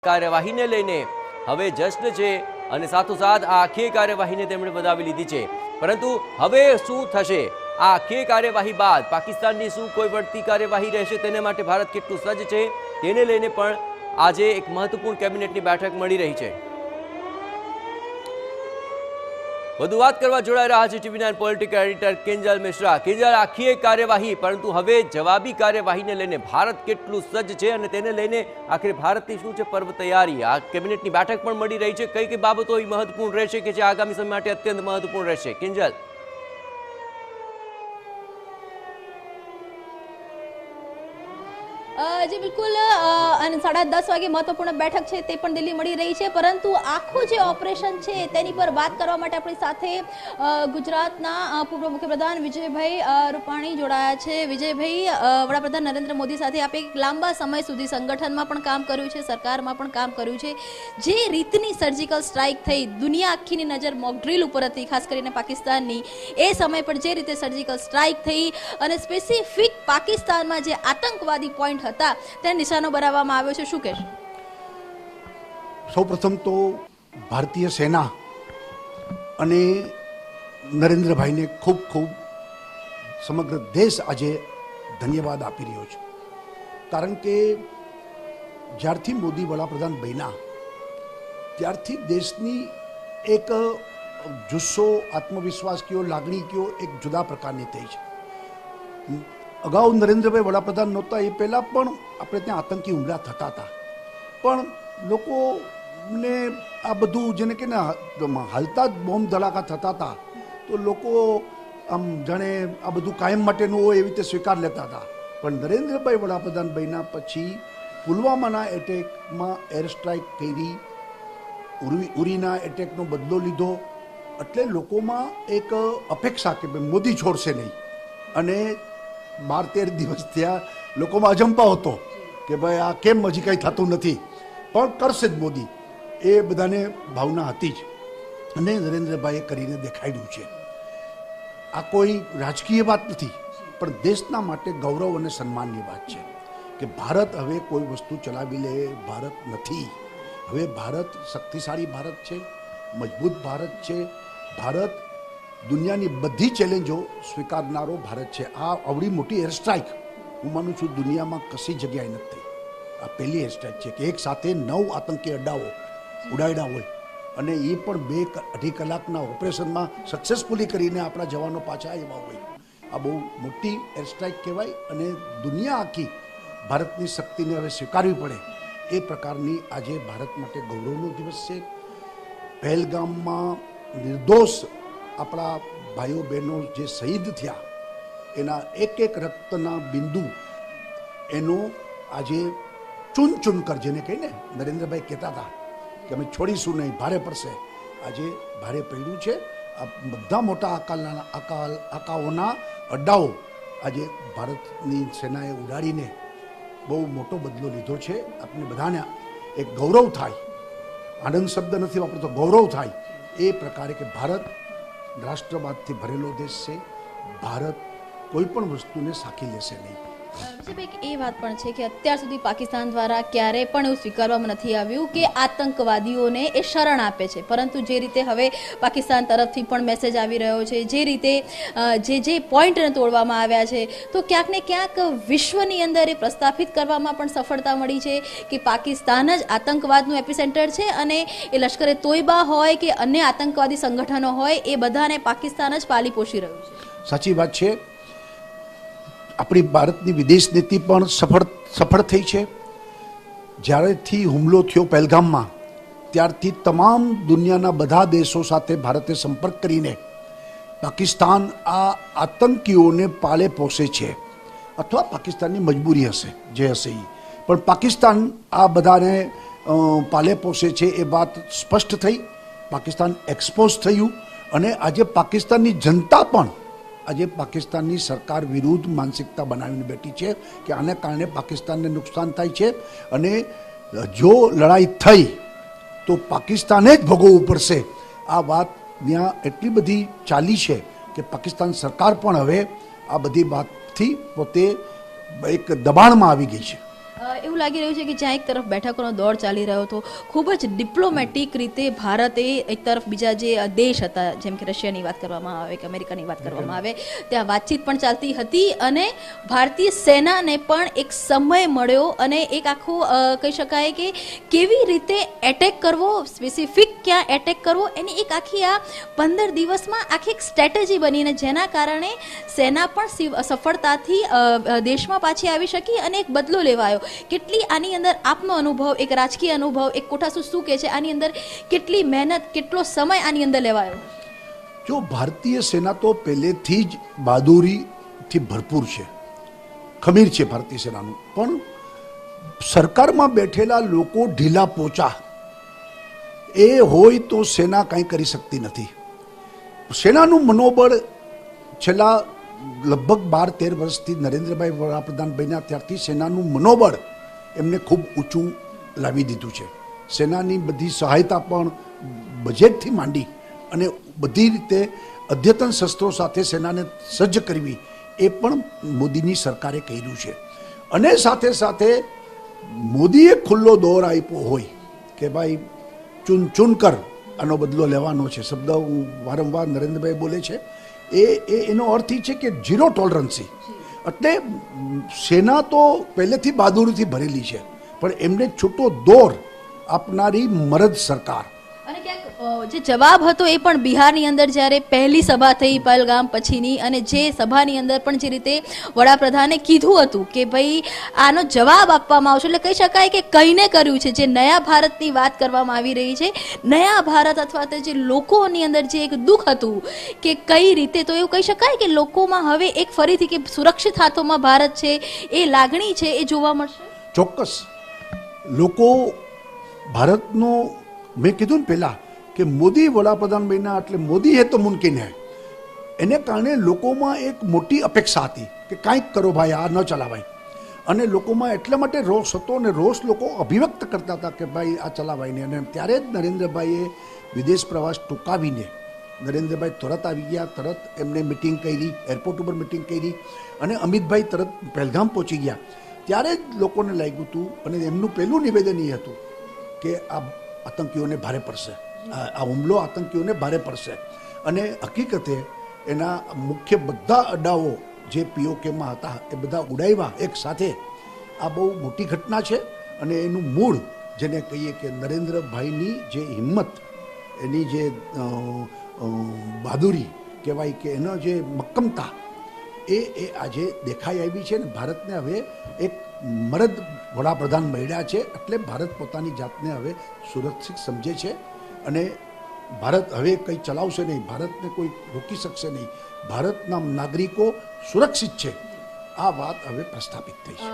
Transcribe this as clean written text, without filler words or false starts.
કાર્યવાહીને લઈને હવે જશ્ન છે અને સાથોસાથ આ આખી કાર્યવાહીને તેમણે વધાવી લીધી છે। પરંતુ હવે શું થશે? આ આખી કાર્યવાહી બાદ પાકિસ્તાનની શું કોઈ વળતી કાર્યવાહી રહેશે? તેને માટે ભારત કેટલું સજ્જ છે તેને લઈને પણ આજે એક મહત્વપૂર્ણ કેબિનેટની બેઠક મળી રહી છે। વધુ વાત કરવા જોડાઈ રહ્યા છે TV9 political editor Kinjal Mishra. Kinjal, આખી એક કાર્યવાહી, પરંતુ હવે જવાબી કાર્યવાહીને લઈને ભારત કેટલું સજ્જ છે અને તેને લઈને આખરે ભારતની શું છે પર્વ તૈયારી? આ કેબિનેટની બેઠક પણ મળી રહી છે, કઈ કઈ બાબતો મહત્વપૂર્ણ રહેશે કે જે આગામી સમય માટે અત્યંત મહત્વપૂર્ણ રહેશે? કિંજલ, जी बिल्कुल। 10:30 वागे महत्वपूर्ण बैठक है ते पण दिल्ही मળી રહી છે, પરંતુ આખું જે ઓપરેશન છે તેની પર વાત કરવા માટે આપણી સાથે ગુજરાતના પૂર્વ મુખ્યપ્રધાન વિજયભાઈ રૂપાણી જોડાયા છે। વિજયભાઈ, વડાપ્રધાન નરેન્દ્ર મોદી સાથે આપે લાંબા સમય સુધી સંગઠનમાં પણ કામ કર્યું છે, સરકારમાં પણ કામ કર્યું છે। જે રીતની સર્જિકલ સ્ટ્રાઇક થઈ, દુનિયા આખીની નજર મોક ડ્રીલ ઉપર હતી, ખાસ કરીને પાકિસ્તાનની। એ સમય પર જે રીતે સર્જિકલ સ્ટ્રાઇક થઈ અને સ્પેસિફિક પાકિસ્તાનમાં જે આતંકવાદી પોઈન્ટ હતા તે નિશાનો બનાવવામાં આવ્યો છે, શું કહેશો? સૌપ્રથમ તો ભારતીય સેના અને નરેન્દ્રભાઈને ખૂબ ખૂબ સમગ્ર દેશ આજે ધન્યવાદ આપી રહ્યો છે, કારણ કે જ્યારથી મોદી વડાપ્રધાન બન્યા ત્યારથી દેશની એક જુસ્સો, આત્મવિશ્વાસ કયો, લાગણી કયો, એક જુદા પ્રકારની થઈ છે। અગાઉ નરેન્દ્રભાઈ વડાપ્રધાન નહોતા એ પહેલાં પણ આપણે ત્યાં આતંકી હુમલા થતા હતા, પણ લોકોને આ બધું જેને કે ને હાલતા જ બોમ્બ ધડાકા થતા હતા તો લોકો આમ જાણે આ બધું કાયમ માટેનું હોય એવી રીતે સ્વીકાર લેતા હતા। પણ નરેન્દ્રભાઈ વડાપ્રધાન બન્યા પછી પુલવામાના એટેકમાં એર સ્ટ્રાઇક કરી, ઉરીના એટેકનો બદલો લીધો, એટલે લોકોમાં એક અપેક્ષા કે ભાઈ મોદી છોડશે નહીં, અને 12-13 દિવસ થયા લોકોમાં અજંપા હતો કે ભાઈ આ કેમ હજી કંઈ થતું નથી, પણ કરશે જ મોદી, એ બધાને ભાવના હતી જ, અને નરેન્દ્રભાઈએ કરીને દેખાડ્યું છે। આ કોઈ રાજકીય વાત નથી, પણ દેશના માટે ગૌરવ અને સન્માનની વાત છે કે ભારત હવે કોઈ વસ્તુ ચલાવી લે ભારત નથી। હવે ભારત શક્તિશાળી ભારત છે, મજબૂત ભારત છે, ભારત દુનિયાની બધી ચેલેન્જો સ્વીકારનારો ભારત છે। આ અવળી મોટી એર સ્ટ્રાઇક હું માનું છું દુનિયામાં કશી જગ્યાએ નથી, આ પહેલી એર સ્ટ્રાઇક છે કે એક સાથે 9 આતંકી અડ્ડાઓ ઉડાડ્યા હોય, અને એ પણ 2-2.5 કલાકના ઓપરેશનમાં સક્સેસફુલી કરીને આપણા જવાનો પાછા આવ્યા હોય। આ બહુ મોટી એર સ્ટ્રાઇક કહેવાય, અને દુનિયા આખી ભારતની શક્તિને હવે સ્વીકારવી પડે એ પ્રકારની આજે ભારત માટે ગૌરવનો દિવસ છે। પહેલગામમાં નિર્દોષ આપણા ભાઈઓ બહેનો જે શહીદ થયા એના એક એક રક્તના બિંદુ એનો આજે ચૂન ચૂન કર, જેને કહીને નરેન્દ્રભાઈ કહેતા હતા કે અમે છોડીશું નહીં, ભારે પડશે, આજે ભારે પડ્યું છે। આ બધા મોટા આકાઓના અડ્ડાઓ આજે ભારતની સેનાએ ઉડાડીને બહુ મોટો બદલો લીધો છે। આપણે બધાને એક ગૌરવ થાય, આનંદ શબ્દ નથી વાપરતો, ગૌરવ થાય એ પ્રકારે કે ભારત રાષ્ટ્રવાદથી ભરેલો દેશ છે, ભારત કોઈ પણ વસ્તુને સાખી લેશે નહીં। વિજયભાઈ, એ વાત પણ છે કે અત્યાર સુધી પાકિસ્તાન દ્વારા ક્યારેય પણ એવું સ્વીકારવામાં નથી આવ્યું કે આતંકવાદીઓને એ શરણ આપે છે, પરંતુ જે રીતે હવે પાકિસ્તાન તરફથી પણ મેસેજ આવી રહ્યો છે, જે રીતે જે પોઈન્ટને તોડવામાં આવ્યા છે, તો ક્યાંક ને ક્યાંક વિશ્વની અંદર એ પ્રસ્થાપિત કરવામાં પણ સફળતા મળી છે કે પાકિસ્તાન જ આતંકવાદનું એપિસેન્ટર છે, અને એ લશ્કરે તોયબા હોય કે અન્ય આતંકવાદી સંગઠનો હોય એ બધાને પાકિસ્તાન જ પાલી પોષી રહ્યું છે। સાચી વાત છે, આપણી ભારતની વિદેશ નીતિ પણ સફળ થઈ છે। જ્યારેથી હુમલો થયો પહેલગામમાં ત્યારથી તમામ દુનિયાના બધા દેશો સાથે ભારતે સંપર્ક કરીને પાકિસ્તાન આ આતંકીઓને પાલે પોષે છે, અથવા પાકિસ્તાનની મજબૂરી હશે જે હશે એ, પણ પાકિસ્તાન આ બધાને પાલે પોષે છે એ વાત સ્પષ્ટ થઈ, પાકિસ્તાન એક્સપોઝ થયું, અને આજે પાકિસ્તાનની જનતા પણ આજે પાકિસ્તાનની સરકાર વિરુદ્ધ માનસિકતા બનાવીને બેઠી છે કે આને કારણે પાકિસ્તાનને નુકસાન થાય છે, અને જો લડાઈ થઈ તો પાકિસ્તાને જ ભોગવવું પડશે। આ વાત ત્યાં એટલી બધી ચાલી છે કે પાકિસ્તાન સરકાર પણ હવે આ બધી વાતથી પોતે એક દબાણમાં આવી ગઈ છે। એવું લાગી રહ્યું છે કે જ્યાં એક તરફ બેઠકોનો દોર ચાલી રહ્યો હતો, ખૂબ જ ડિપ્લોમેટિક રીતે ભારતે એક તરફ બીજા જે દેશ હતા, જેમ કે રશિયાની વાત કરવામાં આવે કે અમેરિકાની વાત કરવામાં આવે, ત્યાં વાતચીત પણ ચાલતી હતી અને ભારતીય સેનાને પણ એક સમય મળ્યો અને એક આખું કહી શકાય કે કેવી રીતે એટેક કરવો, સ્પેસિફિક ક્યાં એટેક કરવો, એની એક આખી આ 15 દિવસમાં આખી એક સ્ટ્રેટેજી બનીને જેના કારણે સેના પણ સફળતાથી દેશમાં પાછી આવી શકી અને એક બદલો લેવાયો. કેટલી આની અંદર આપનો અનુભવ, એક રાજકીય અનુભવ, એક કોઠાસૂઝ શું કહે છે આની અંદર કેટલી મહેનત, કેટલો સમય આની અંદર લેવાયો? જો ભારતીય સેના તો પહેલેથી જ બહાદુરીથી ભરપૂર છે, ખમીર છે ભારતીય સેનાનું, પણ સરકારમાં બેઠેલા લોકો ઢીલા પોચા એ હોય તો સેના કંઈ કરી શકતી નથી. સેનાનું મનોબળ છેલ્લા લગભગ 12-13 વર્ષથી નરેન્દ્રભાઈ વડાપ્રધાન બન્યા ત્યારથી સેનાનું મનોબળ એમને ખૂબ ઊંચું લાવી દીધું છે. સેનાની બધી સહાયતા પણ બજેટથી માંડી અને બધી રીતે અદ્યતન શસ્ત્રો સાથે સેનાને સજ્જ કરવી એ પણ મોદીની સરકારે કર્યું છે. અને સાથે સાથે મોદીએ ખુલ્લો દોર આપ્યો હોય કે ભાઈ ચૂન ચૂન કર, આનો બદલો લેવાનો છે, શબ્દ હું વારંવાર નરેન્દ્રભાઈ બોલે છે, એનો અર્થ એ છે કે ઝીરો ટોલરન્સી. એટલે સેના તો પહેલેથી બહાદુરીથી ભરેલી છે, પણ એમને છૂટો દોર આપનારી મરદ સરકાર. અને ક્યાંક જે જવાબ હતો એ પણ બિહારની અંદર જ્યારે પહેલી સભા થઈ પહેલગામ પછીની, અને જે સભાની અંદર પણ જે રીતે વડાપ્રધાને કીધું હતું કે ભાઈ આનો જવાબ આપવામાં આવશે, એટલે કહી શકાય કે કહીને કર્યું છે. જે નયા ભારતની વાત કરવામાં આવી રહી છે, નયા ભારત અથવા તો જે લોકોની અંદર જે એક દુઃખ હતું કે કઈ રીતે, તો એવું કહી શકાય કે લોકોમાં હવે એક ફરીથી કે સુરક્ષિત હાથોમાં ભારત છે એ લાગણી છે એ જોવા મળશે. ચોક્કસ લોકો ભારતનો, મેં કીધું ને પહેલાં કે મોદી વડાપ્રધાન બન્યા એટલે મોદી હે તો મુમકિન હે, એને કારણે લોકોમાં એક મોટી અપેક્ષા હતી કે કાંઈક કરો ભાઈ, આ ન ચલાવાય. અને લોકોમાં એટલા માટે રોષ હતો અને રોષ લોકો અભિવ્યક્ત કરતા હતા કે ભાઈ આ ચલાવાય નહીં. અને ત્યારે જ નરેન્દ્રભાઈએ વિદેશ પ્રવાસ ટૂંકાવીને નરેન્દ્રભાઈ તરત આવી ગયા, તરત એમને મિટિંગ કરી, એરપોર્ટ ઉપર મિટિંગ કરી અને અમિતભાઈ તરત પહેલગામ પહોંચી ગયા. ત્યારે જ લોકોને લાગ્યું હતું અને એમનું પહેલું નિવેદન એ હતું કે આ આતંકીઓને ભારે પડશે, આ હુમલો આતંકીઓને ભારે પડશે. અને હકીકતે એના મુખ્ય બધા અડ્ડાઓ જે પીઓકેમાં હતા એ બધા ઉડાવ્યા એક સાથે. આ બહુ મોટી ઘટના છે અને એનું મૂળ જેને કહીએ કે નરેન્દ્રભાઈની જે હિંમત, એની જે બહાદુરી કહેવાય કે એનો જે મક્કમતા એ આજે દેખાઈ આવી છે. ને ભારતને હવે એક મરદ વડાપ્રધાન મળ્યા છે એટલે ભારત પોતાની જાતને હવે સુરક્ષિત સમજે છે અને ભારત હવે કંઈ ચલાવશે નહીં, ભારતને કોઈ રોકી શકશે નહીં, ભારતના નાગરિકો સુરક્ષિત છે, આ વાત હવે પ્રસ્થાપિત થઈ છે.